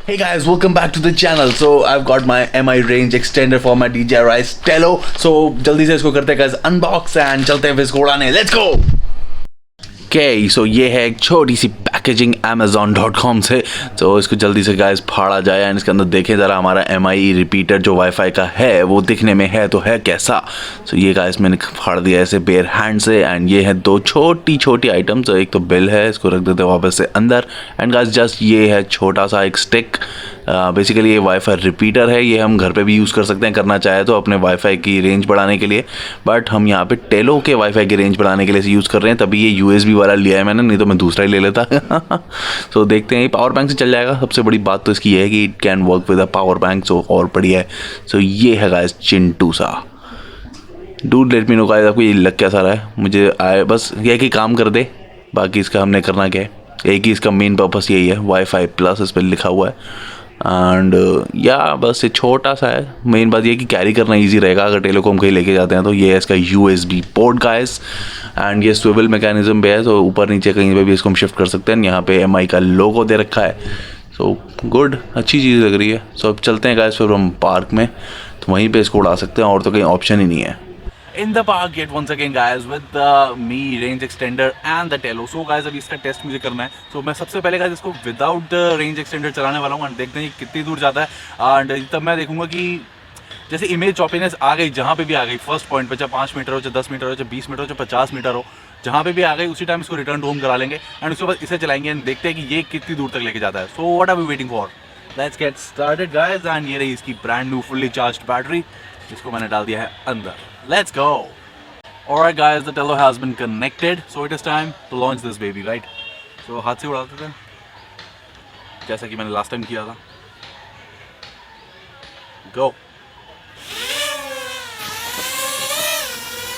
Hey guys, welcome back to the channel. So I've got my MI range extender for my DJI Stello. So जल्दी से इसको करते हैं guys unbox and चलते हैं फिर इसको उड़ाने. Let's go. ओके सो ये है एक छोटी सी पैकेजिंग Amazon.com से. तो इसको जल्दी से गाइस फाड़ा जाए एंड इसके अंदर देखें ज़रा हमारा MI रिपीटर जो वाईफाई का है वो दिखने में है तो है कैसा. सो ये गाइस मैंने फाड़ दिया ऐसे बेयर हैंड से एंड ये है दो छोटी छोटी आइटम्स. एक तो बिल है, इसको रख देते हैं वापस से अंदर. एंड गाइस जस्ट ये है छोटा सा एक स्टिक. बेसिकली ये वाईफाई रिपीटर है. ये हम घर पे भी यूज़ कर सकते हैं करना चाहे तो अपने वाईफाई की रेंज बढ़ाने के लिए. बट हम यहाँ पे टेलो के वाईफाई की रेंज बढ़ाने के लिए यूज़ कर रहे हैं. तभी ये USB वाला लिया है मैंने, नहीं तो मैं दूसरा ही ले लेता. सो देखते हैं ये पावर बैंक से चल जाएगा. सबसे बड़ी बात तो इसकी ये है कि it can work with a power bank. So और बढ़िया है. सो ये है गाइस चिंटू सा. Dude let me know guys आपको ये लग कैसा रहा है. मुझे आए बस ये कि काम कर दे. बाकी इसका हमने करना क्या है, एक ही इसका मेन पर्पस यही है. वाईफाई प्लस इस पर लिखा हुआ है. एंड या बस ये छोटा सा है. मेन बात ये कि कैरी करना इजी रहेगा अगर टेलीकॉम कहीं लेके जाते हैं तो. ये है इसका USB पोर्ट गाइस. एंड ये स्विvel मैकेनिज्म पे है तो ऊपर नीचे कहीं पे भी इसको हम शिफ्ट कर सकते हैं. यहाँ पे MI का लोगो दे रखा है. सो गुड, अच्छी चीज़ लग रही है. सो अब चलते हैं गाइस फिर हम पार्क में, तो वहीं पे इसको उड़ा सकते हैं और तो कहीं ऑप्शन ही नहीं है. In the park yet once again guys with the Mi range extender and the Tello. So guys अभी इसका टेस्ट मुझे करना है. So मैं सबसे पहले guys इसको विदाउट रेंज एक्सटेंडर चलाने वाला हूँ. देखते हैं कितनी दूर जाता है. एंड तब मैं देखूंगा कि जैसे इमेज चॉपीनेस आ गई जहाँ पे भी आ गई फर्स्ट पॉइंट पे, चाहे 5 मीटर हो, चाहे 10 मीटर हो, चाहे 20 मीटर हो, चाहे 50 मीटर हो, जहाँ पे भी आ गई उसी टाइम इसको रिटर्न टू होम करा लेंगे. एंड उसके बाद इसे चलाएंगे एंड देखते हैं कि ये कितनी दूर तक लेके जाता है. So what are we waiting for, let's get started guys. And ये रही इसकी brand new fully charged battery, जिसको मैंने डाल दिया है अंदर. Let's go. Alright guys, the Tello has been connected, so it is time to launch this baby, right? So हाथ से उड़ाते थे जैसा कि मैंने लास्ट टाइम किया था. Go.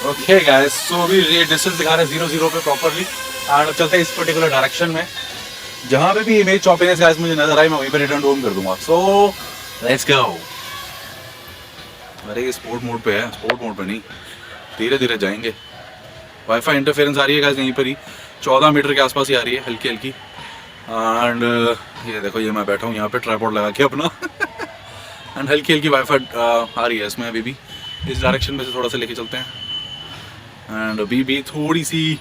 Okay guys, so अभी ये डिस्टेंस दिखा रहे हैं 0-0 पे प्रॉपरली. एंड अब चलते हैं इस पर्टिकुलर डायरेक्शन में. जहाँ पे भी इमेज चॉपीनेस गाइस मुझे नजर आई मैं वहीं पे रिटर्न होम कर दूंगा. So let's go. अरे ये स्पोर्ट मोड पे है, स्पोर्ट मोड पे नहीं, धीरे धीरे जाएंगे. वाईफाई इंटरफेरेंस आ रही है गाइस यहीं पर ही, 14 मीटर के आसपास ही आ रही है हल्की हल्की. एंड ये देखो ये मैं बैठा हूँ यहाँ पे ट्राइपॉड लगा के अपना. एंड हल्की हल्की वाईफाई आ रही है इसमें. अभी भी इस डायरेक्शन में से थोड़ा सा लेके चलते हैं. एंड अभी भी थोड़ी सी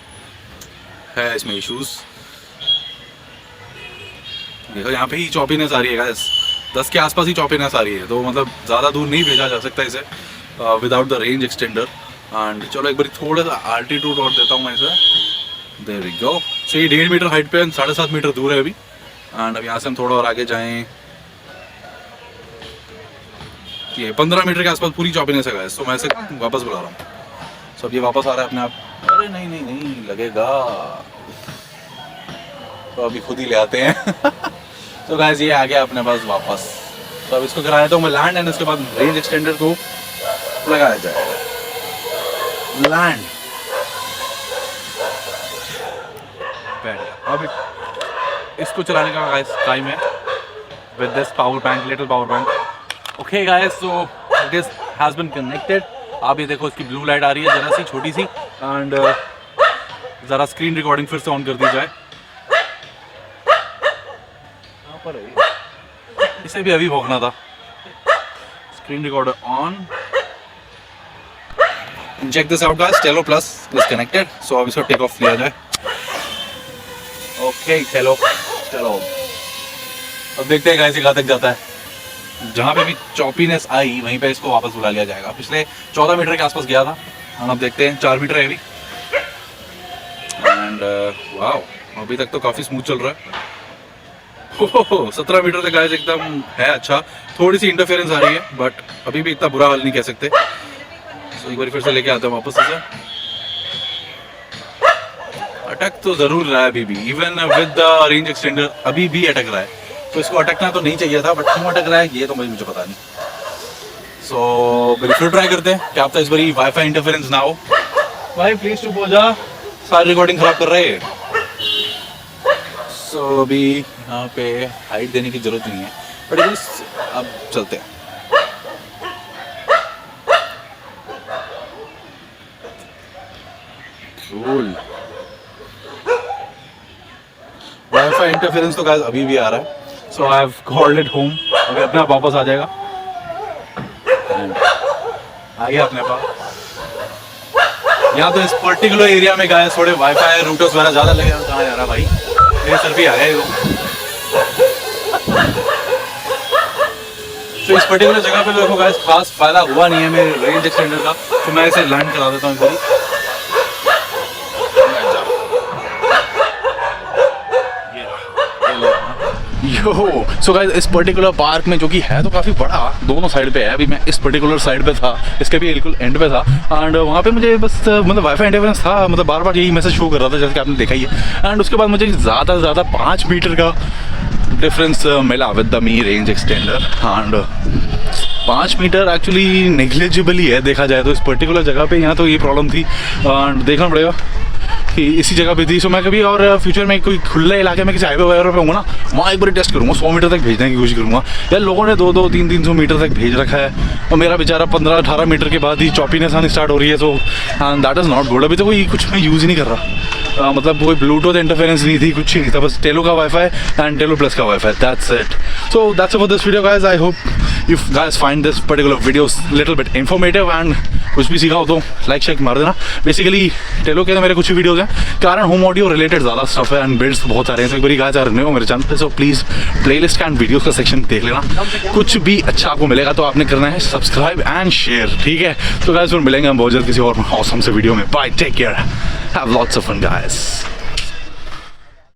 है इसमें इश्यूज. देखो यहाँ पे ही चॉपीनेस आ रही है गाइस, 10 के आसपास ही चॉपीनेस आ रही है. तो मतलब ज़्यादा दूर नहीं भेजा जा सकता इसे without the range extender. And चलो एक बार थोड़ा सा आल्टीट्यूड और देता हूँ मैं इसे. There we go. सो ये 1.5 मीटर हाइट पे 7.5 मीटर दूर है अभी. एंड अब यहाँ से हम थोड़ा और आगे जाएं. ये 15 मीटर के आसपास पूरी चॉपीनेस है गाइस. तो मैं इसे वापस बुला रहा हूँ. सो अब ये वापस आ रहा है अपने आप. अरे नहीं नहीं नहीं लगेगा, तो अभी खुद ही ले आते हैं. तो गाइस ये आ गया अपने पास वापस. तो अब इसको कराया तो मैं लैंड एंड उसके बाद रेंज एक्सटेंडर को लगाया जाए. लैंड अब इसको चलाने का गाइस टाइम है with this power bank, little power bank. Okay guys, so this has been connected. आप ये देखो इसकी ब्लू लाइट आ रही है जरा सी छोटी सी. एंड ज़रा स्क्रीन रिकॉर्डिंग फिर से ऑन कर दी जाए. कहाँ पर है, इसे भी अभी भोगना था. Screen recorder on. Check this out guys, Tello Plus is connected. So अब इसको टेक ऑफ लिया जाए. Okay Tello, चलो अब देखते हैं कैसे कहाँ तक जाता है. जहाँ पे भी चॉपीनेस आई वहीं पे इसको वापस बुला लिया जाएगा. पिछले 14 मीटर के आसपास गया था. हम अब देखते हैं 4 मीटर है अभी. एंड वाओ, अभी तक तो काफ़ी स्मूथ चल रहा है. 17 मीटर तक गाइस एकदम है अच्छा. थोड़ी सी इंटरफेरेंस आ रही है बट अभी भी इतना बुरा हाल नहीं कह सकते. एक बार फिर से लेके आते हैं वापस से. अटक तो जरूर रहा है अभी भी, even with the range extender अभी भी अटक रहा है. तो इसको अटकना तो नहीं चाहिए था बट क्यों अटक रहा है ये तो मुझे पता नहीं. सो फिर ट्राई करते हैं. क्या पता इस बारी वाईफाई इंटरफेरेंस ना हो. भाई प्लीज चुप हो जा, सारी रिकॉर्डिंग खराब कर रहे हैं. सो अभी यहाँ पे हाइट देने की जरूरत नहीं है बट अब चलते हैं. कूल. वाईफाई इंटरफेरेंस तो गाइस अभी भी आ रहा है. So I have called it home. अभी अपने आप वापस आ जाएगा, आ गया अपने पास। यहाँ तो इस पर्टिकुलर एरिया में गए थोड़े वाईफाई रूटर्स वगैरह ज़्यादा लगे। कहाँ जा रहा भाई, मेरे सर भी आ गए वो। तो इस पर्टिकुलर जगह पे देखो गाइस खास फायदा हुआ नहीं है मेरे रेंज एक्सटेंडर का, तो मैं इसे लैंड करा देता हूँ इधर। यो सो गाइस इस पर्टिकुलर पार्क में जो कि है तो काफ़ी बड़ा, दोनों साइड पे है। अभी मैं इस पर्टिकुलर साइड पे था, इसके भी बिल्कुल एंड पे था। एंड वहाँ पे मुझे बस मतलब वाईफाई इंटरफेरेंस था, मतलब बार बार यही मैसेज शो कर रहा था जैसे कि आपने देखा ही है। एंड उसके बाद मुझे ज़्यादा से ज़्यादा 5 मीटर का डिफरेंस मिला with the Mi range extender. And 5 metre actually negligible ही है देखा जाए तो इस पर्टिकुलर जगह पे। यहाँ तो ये प्रॉब्लम थी, देखना पड़ेगा कि इसी जगह पे थी। सो मैं कभी और फ्यूचर में कोई खुले इलाके में किसी हाईवे वगैरह पे होंगे ना, वहाँ एक बार टेस्ट करूँगा, 100 मीटर तक भेजने की कोशिश करूँगा। यार लोगों ने 200, 300 मीटर तक भेज रखा है और मेरा बेचारा 15-18 मीटर के बाद ही चॉपीनेस आनी स्टार्ट हो रही है। So that is not good. अभी तो कोई कुछ मैं यूज़ ही नहीं कर रहा, मतलब कोई ब्लूटूथ इंटरफेरेंस नहीं थी, कुछ ही नहीं था, बस टेलो का वाईफाई एंड टेलो प्लस का wifi, that's it. So that's it for this video guys. I hope if guys find this particular video little bit informative and कुछ भी सीखा हो तो लाइक शेक मार देना। बेसिकली टेलो के मेरे कुछ वीडियोज़ हैं, कारण होम ऑडियो रिलेटेड ज़्यादा स्टफ है एंड बिल्ड्स बहुत सारे हैं। तो एक बारी गाइस रहे हो मेरे चैनल पे, so please playlist and videos का सेक्शन देख लेना। कुछ भी अच्छा आपको मिलेगा तो आपने करना है सब्सक्राइब एंड शेयर, ठीक है। तो गाइस फिर मिलेंगे हम बहुत जल्द किसी और ऑसम से वीडियो में। Bye, take care, have lots of fun guys.